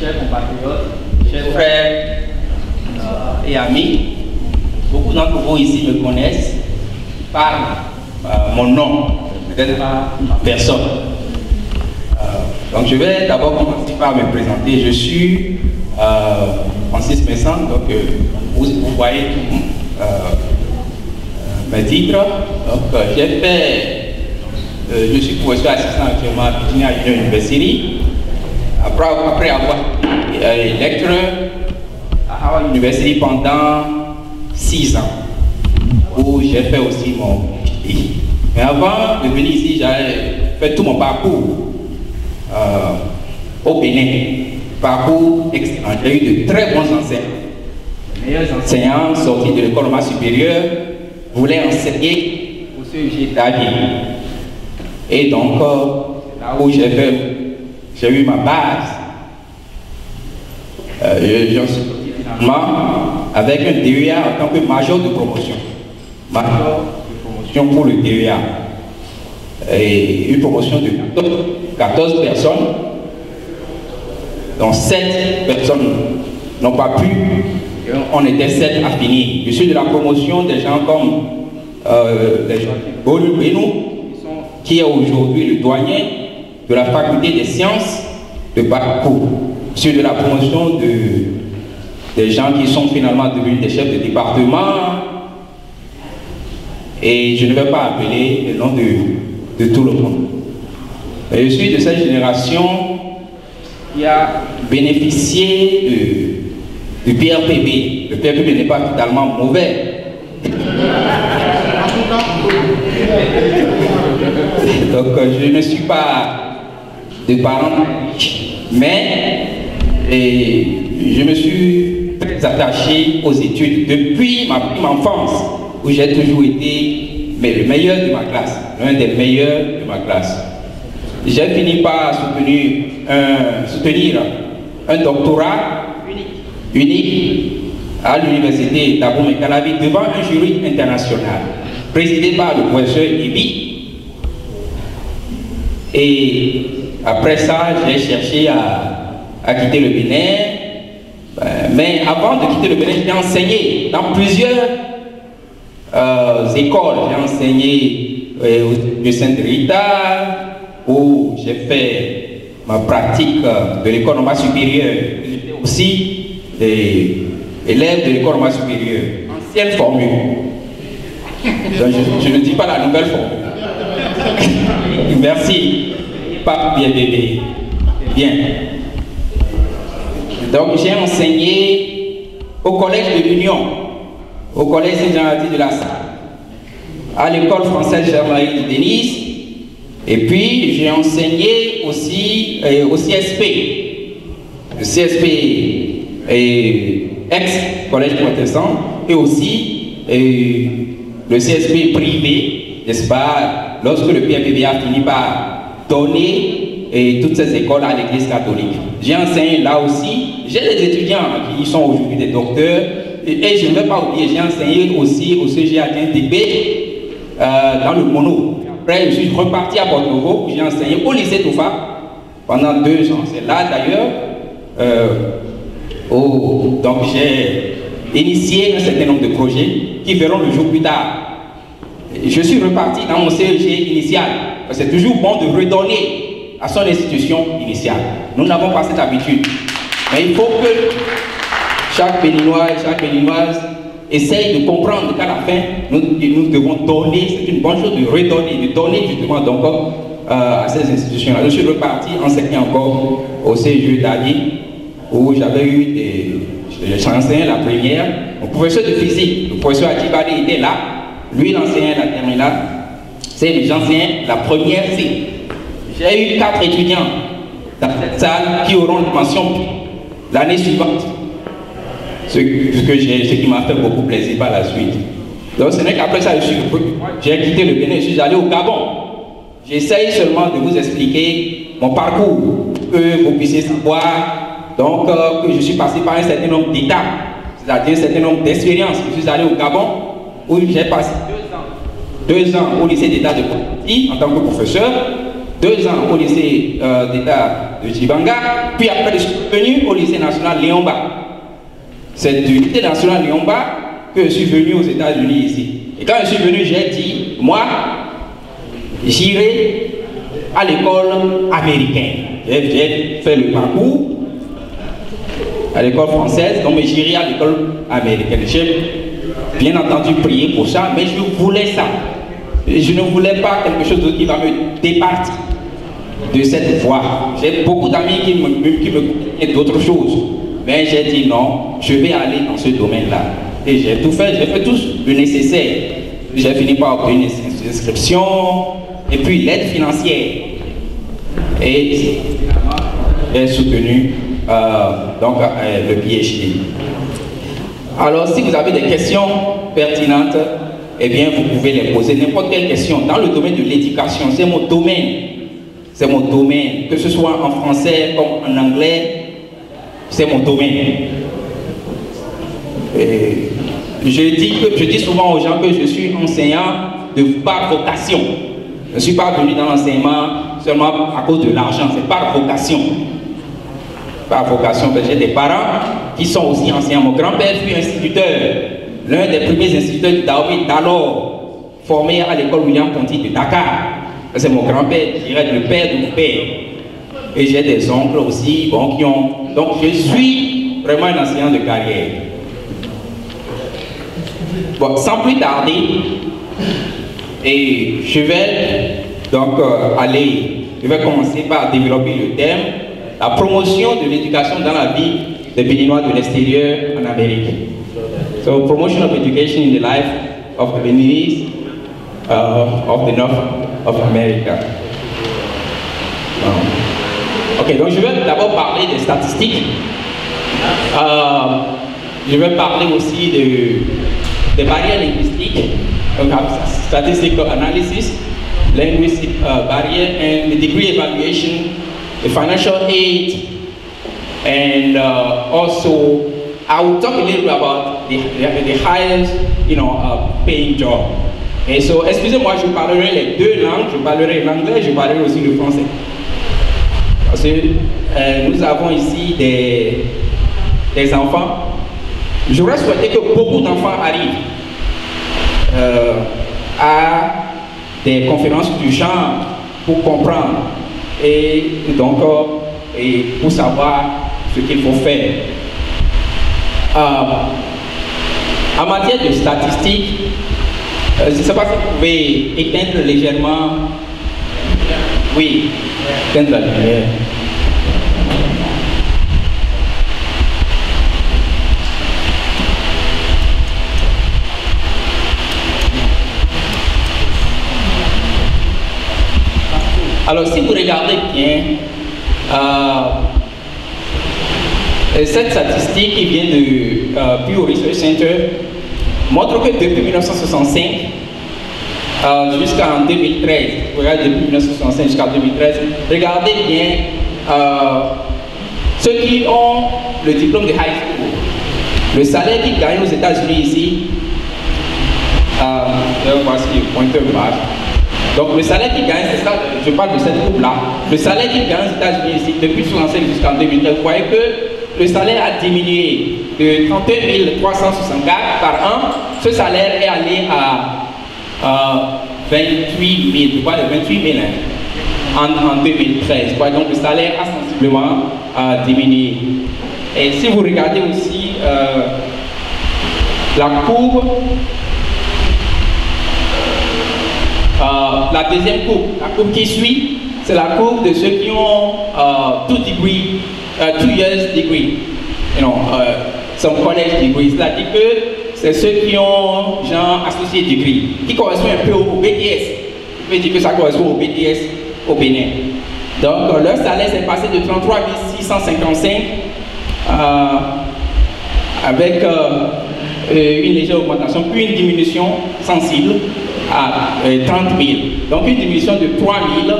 chers compatriotes, chers frères et amis, beaucoup d'entre vous ici me connaissent par mon nom, peut-être pas ma personne. Donc je vais d'abord commencer par me présenter. Je suis Francis Messan, donc vous voyez mes titres. Donc j'ai fait, je suis professeur assistant actuellement à Virginia Union University. Après avoir été lecteur à Howard University pendant 6 ans, où j'ai fait aussi mon PhD. Mais avant de venir ici, j'avais fait tout mon parcours au Bénin. Parcours excellent. J'ai eu de très bons enseignants. Les meilleurs enseignants sortis de l'école normale supérieure voulaient enseigner au CEG d'Avier. Et donc, c'est là où j'ai eu ma base. J'en suis sorti finalement avec un DEA en tant que major de promotion. Major de promotion pour le DEA. Et une promotion de 14 personnes, dont 7 personnes n'ont pas pu. On était 7 à finir. Je suis de la promotion des gens comme les gens Bolu Benou, qui est aujourd'hui le doyen de la faculté des sciences de Bakou. Je suis de la promotion des gens qui sont finalement devenus des chefs de département. Et je ne vais pas appeler le nom de tout le monde. Et je suis de cette génération qui a bénéficié du PRPB. Le PRPB n'est pas totalement mauvais. Donc je ne suis pas de parents riches, mais je me suis très attaché aux études depuis ma prime enfance, où j'ai toujours été le meilleur de ma classe, l'un des meilleurs de ma classe. J'ai fini par soutenir un doctorat unique à l'université d'Abomey-Calavi devant un jury international, présidé par le professeur Ibi. Et après ça, j'ai cherché à quitter le Bénin. Mais avant de quitter le Bénin, j'ai enseigné dans plusieurs écoles. J'ai enseigné au Sainte Rita, où j'ai fait ma pratique de l'école normale supérieure. J'étais aussi élève de l'école normale supérieure, ancienne formule. Donc, je ne dis pas la nouvelle formule. Merci. Pas bien bébé. Bien. Donc j'ai enseigné au collège de l'Union, au collège Saint-Jean-Baptiste de la Salle, à l'école française Germaine de Denise, et puis j'ai enseigné aussi au CSP. Le CSP ex-collège protestant, et aussi le CSP privé, n'est-ce pas, lorsque le PRPB a fini par donner toutes ces écoles à l'église catholique. J'ai enseigné là aussi. J'ai des étudiants qui sont aujourd'hui des docteurs, et je ne vais pas oublier, j'ai enseigné aussi au CGATB dans le Mono. Après, je suis reparti à Bordeaux, où j'ai enseigné au lycée Toufa pendant 2 ans. C'est là d'ailleurs, donc j'ai initié un certain nombre de projets qui verront le jour plus tard. Je suis reparti dans mon CEG initial. C'est toujours bon de redonner à son institution initiale. Nous n'avons pas cette habitude. Mais il faut que chaque Béninois et chaque Béninoise essaye de comprendre qu'à la fin, nous devons donner. C'est une bonne chose de redonner, de donner justement donc, à ces institutions-là. Je suis reparti enseigner encore au CEG d'Ali, où j'avais eu j'ai enseigné la première. Mon professeur de physique, le professeur Adjibade était là. Lui, il enseignait la terminale. C'est j'enseignais la première C. J'ai eu 4 étudiants dans cette salle qui auront une mention l'année suivante. Ce qui m'a fait beaucoup plaisir par la suite. Donc ce n'est qu'après ça, j'ai quitté le Bénin, je suis allé au Gabon. J'essaye seulement de vous expliquer mon parcours, que vous puissiez savoir donc, que je suis passé par un certain nombre d'étapes, c'est-à-dire un certain nombre d'expériences. Je suis allé au Gabon, où j'ai passé 2 ans au lycée d'État de Ponty en tant que professeur, 2 ans au lycée d'État de Tchibanga. Puis après, je suis venu au lycée national Léon-Bas. C'est du lycée national Léon-Bas que je suis venu aux États-Unis ici. Et quand je suis venu, j'ai dit, moi, j'irai à l'école américaine. J'ai fait le parcours à l'école française, donc j'irai à l'école américaine. J'ai bien entendu prié pour ça, mais je voulais ça. Je ne voulais pas quelque chose d'autre qui va me départir de cette voie. J'ai beaucoup d'amis qui me conseillent d'autres choses, mais j'ai dit non, je vais aller dans ce domaine-là. Et j'ai tout fait, j'ai fait tout le nécessaire. J'ai fini par obtenir une inscription et puis l'aide financière. Et j'ai soutenu le PhD. Alors, si vous avez des questions pertinentes, eh bien, vous pouvez les poser. N'importe quelle question. Dans le domaine de l'éducation, c'est mon domaine. C'est mon domaine. Que ce soit en français comme en anglais, c'est mon domaine. Et je dis souvent aux gens que je suis enseignant par vocation. Je ne suis pas venu dans l'enseignement seulement à cause de l'argent, c'est par vocation. Par vocation, parce que j'ai des parents qui sont aussi enseignants. Mon grand-père fut instituteur, l'un des premiers instituteurs du Dahomey d'alors, formé à l'école William Ponty de Dakar. C'est mon grand-père, je dirais le père de mon père. Et j'ai des oncles aussi, bon, qui ont... Donc je suis vraiment un enseignant de carrière. Bon, sans plus tarder, et je vais donc je vais commencer par développer le thème, la promotion de l'éducation dans la vie des Béninois de l'extérieur en Amérique. So, promotion of education in the life of the Beninese of the North of America. Ok, donc je vais d'abord parler des statistiques. Je vais parler aussi des barrières linguistiques, donc statistical analysis, linguistic barrier, and the degree evaluation, the financial aid, and also I will talk a little bit about the highest, paying job. Et so, excusez-moi, je parlerai les deux langues, je parlerai l'anglais, je parlerai aussi le français. Parce que nous avons ici des enfants. J'aurais souhaité que beaucoup d'enfants arrivent à des conférences du genre pour comprendre et donc et pour savoir ce qu'il faut faire. En matière de statistiques, je ne sais pas si vous pouvez éteindre légèrement. Oui, éteindre la lumière. Alors, si vous regardez bien, cette statistique qui vient de Pew Research Center montre que depuis 1965 jusqu'en 2013, regardez depuis 1965 jusqu'en 2013, regardez bien ceux qui ont le diplôme de high school, le salaire qu'ils gagnent aux États-Unis ici, voici le pointeur marche. Donc le salaire qu'ils gagnent, c'est ça, je parle de cette groupe-là, le salaire qu'ils gagnent aux États-Unis ici, depuis 1965 jusqu'en 2013, vous voyez que le salaire a diminué de 31 364 par an. Ce salaire est allé à 28 000, je crois, de 28 000 en 2013. Donc le salaire a sensiblement diminué. Et si vous regardez aussi la courbe, la deuxième courbe, la courbe qui suit, c'est la courbe de ceux qui ont 2 years degree, some college degree. C'est-à-dire que c'est ceux qui ont genre associé degree, qui correspond un peu au BTS. Je peux dire que ça correspond au BTS au Bénin. Donc leur salaire s'est passé de 33 655 avec une légère augmentation, puis une diminution sensible à 30 000. Donc une diminution de 3 000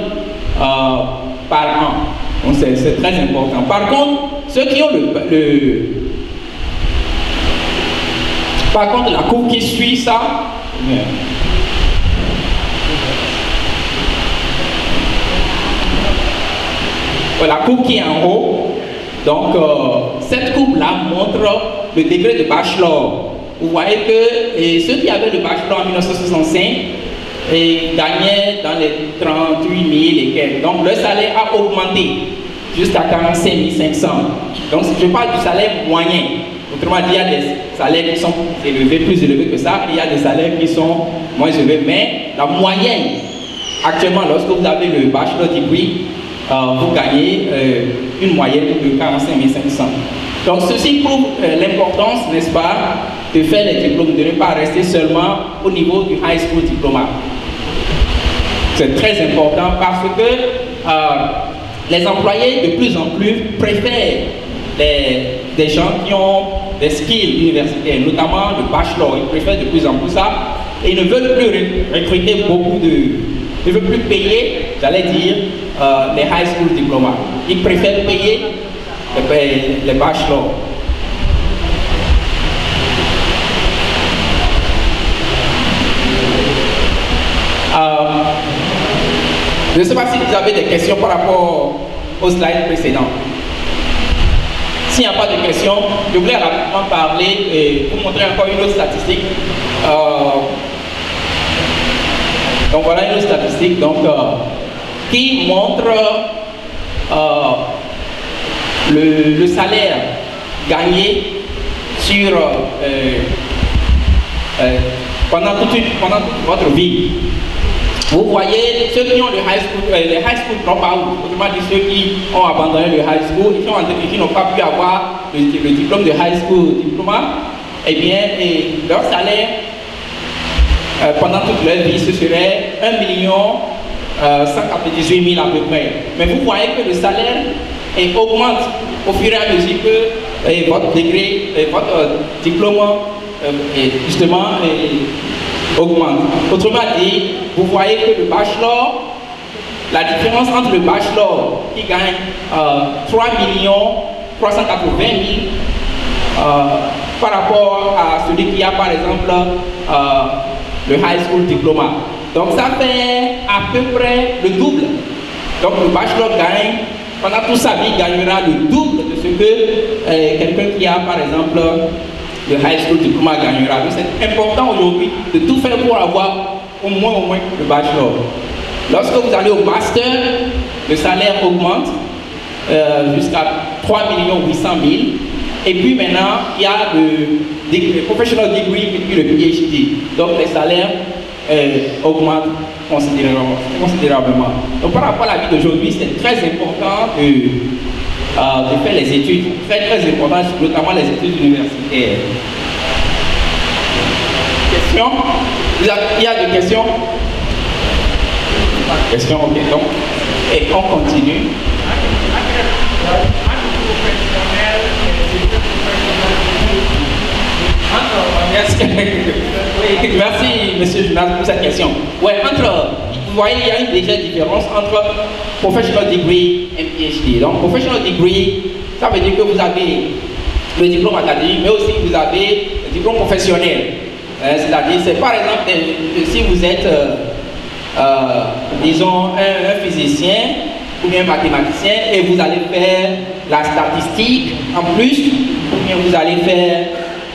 par an. Donc c'est très important. Par contre, ceux qui ont par contre, la courbe qui suit ça, la coupe qui est en haut. Donc, cette coupe-là montre le degré de bachelor. Vous voyez que ceux qui avaient le bachelor en 1965 gagnaient dans les 38 000 et quelques. Donc, le salaire a augmenté jusqu'à 45 500. Donc, je parle du salaire moyen. Autrement dit, il y a des salaires qui sont élevés, plus élevés que ça, et il y a des salaires qui sont moins élevés. Mais la moyenne, actuellement, lorsque vous avez le bachelor degree, vous gagnez une moyenne de 45 500. Donc, ceci prouve l'importance, n'est-ce pas, de faire les diplômes, de ne pas rester seulement au niveau du high school diploma. C'est très important parce que les employés de plus en plus préfèrent des gens qui ont des skills universitaires, notamment le bachelor. Ils préfèrent de plus en plus ça et ils ne veulent plus recruter beaucoup de... Ils ne veulent plus payer, j'allais dire, les high school diplômas. Ils préfèrent payer les bachelors. Je ne sais pas si vous avez des questions par rapport au slide précédent. S'il n'y a pas de questions, je voulais rapidement parler et vous montrer encore une autre statistique. Donc voilà une autre statistique qui montre le salaire gagné sur pendant toute votre vie. Vous voyez ceux qui ont les high school dropout, autrement dit ceux qui ont abandonné le high school et qui n'ont pas pu avoir le diplôme de high school diplôme, eh bien, leur salaire pendant toute leur vie, ce serait 1 198 000 à peu près. Mais vous voyez que le salaire augmente au fur et à mesure que votre degré, votre diplôme justement augmente. Autrement dit, vous voyez que le bachelor, la différence entre le bachelor qui gagne 3 380 000 par rapport à celui qui a par exemple le high school diploma. Donc ça fait à peu près le double. Donc le bachelor gagne, pendant toute sa vie, gagnera le double de ce que quelqu'un qui a par exemple le high school diploma gagnera. Donc c'est important aujourd'hui de tout faire pour avoir au moins le bachelor. Lorsque vous allez au master, le salaire augmente jusqu'à 3 800 000. Et puis maintenant, il y a le professional degree et puis le PhD. Donc les salaires augmentent considérablement. Donc par rapport à la vie d'aujourd'hui, c'est très important de faire les études, très important, notamment les études universitaires. Questions? Il y a des questions? Questions, ok. Donc, et on continue. Merci, monsieur Jonas, pour cette question. Ouais, vous voyez, il y a une légère différence entre professional degree et PhD. Donc, professional degree, ça veut dire que vous avez le diplôme académique, mais aussi vous avez le diplôme professionnel. C'est-à-dire, c'est par exemple, si vous êtes, disons, un physicien ou bien un mathématicien et vous allez faire la statistique en plus, ou bien vous allez faire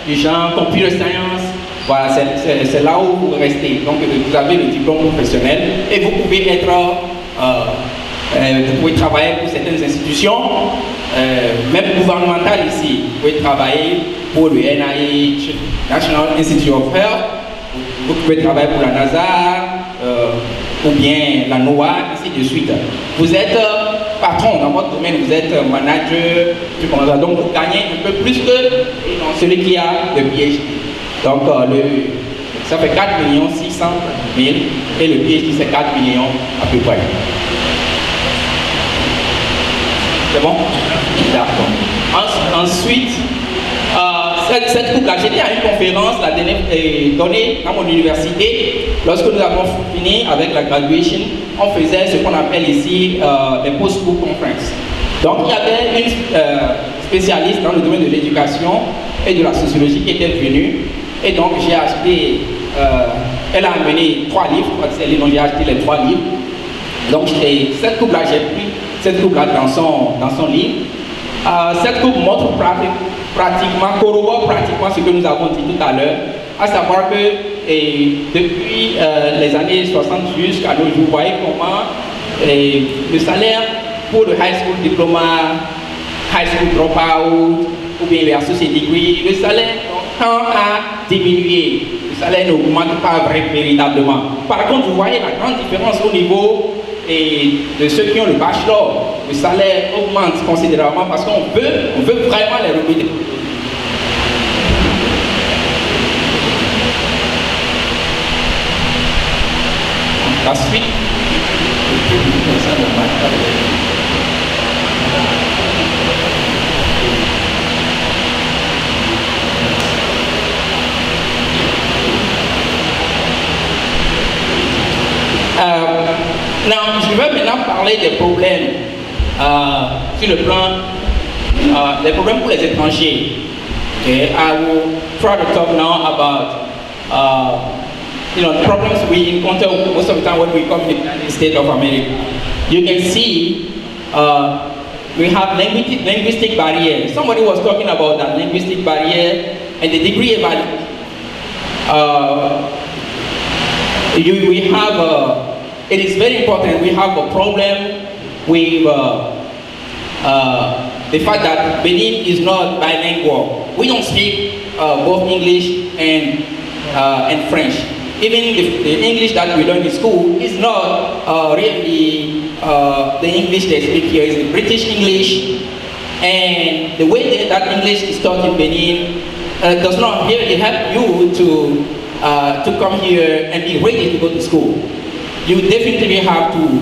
du genre computer science, voilà, c'est là où vous restez. Donc vous avez le diplôme professionnel et vous pouvez être, vous pouvez travailler pour certaines institutions, même gouvernementales ici. Vous pouvez travailler pour le NIH, National Institute of Health, vous pouvez travailler pour la NASA, ou bien la NOAA, ainsi de suite. Vous êtes patron dans votre domaine, vous êtes manager, donc vous gagnez un peu plus que celui qui a le PhD. Donc ça fait 4 600 000 et le PhD c'est 4 millions à peu près. C'est bon? D'accord. Ensuite, cette coupe-là, j'étais à une conférence la dernière donnée à mon université. Lorsque nous avons fini avec la graduation, on faisait ce qu'on appelle ici les post-school conferences. Donc il y avait une spécialiste dans le domaine de l'éducation et de la sociologie qui était venue. Et donc j'ai acheté, elle a amené 3 livres, donc j'ai acheté les 3 livres. Donc cette coupe-là, j'ai pris cette coupe-là dans son livre. Cette coupe montre pratiquement, corrobore pratiquement ce que nous avons dit tout à l'heure, à savoir que depuis les années 60 jusqu'à nos jours, vous voyez comment le salaire pour le high school diploma, high school dropout ou bien les associate degree, le salaire tend à diminuer. Le salaire n'augmente pas véritablement. Par contre, vous voyez la grande différence au niveau de ceux qui ont le bachelor. Le salaire augmente considérablement parce qu'on veut vraiment les recruter. La suite. Non, je vais maintenant parler des problèmes sur le plan des problèmes pour les étrangers. Okay, I will try to talk now about problems we encounter most of the time when we come to the United States of America. You can see we have linguistic barrier. Somebody was talking about that linguistic barrier and the degree of we have it is very important. We have a problem with the fact that Benin is not bilingual. We don't speak both English and French. Even the English that we learn in school is not really the English they speak here. It's the British English, and the way that English is taught in Benin does not really help you to come here and be ready to go to school. You definitely have to